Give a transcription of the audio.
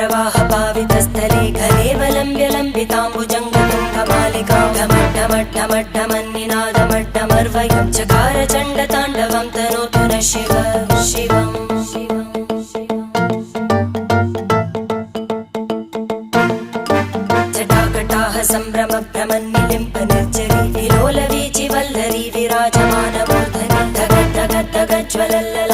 जटाटवीगलज्जलप्रवाहपावितस्थले घलेवलम्ब्य लम्बिताम्बुजङ्गतुङ्गमालिकां ढमड्ढमड्ढमड्ढमन्निनादमड्ढमर्वयं चकार चण्डताण्डवं तनोतु नः शिव शिवम् जटाकटाह सम्भ्रमभ्रमन्निलिम्प निर्जरी विलोलवीचिवल्लरी विराजमानमूर्धनि धगद्धगद्धगज्ज्वलल्ल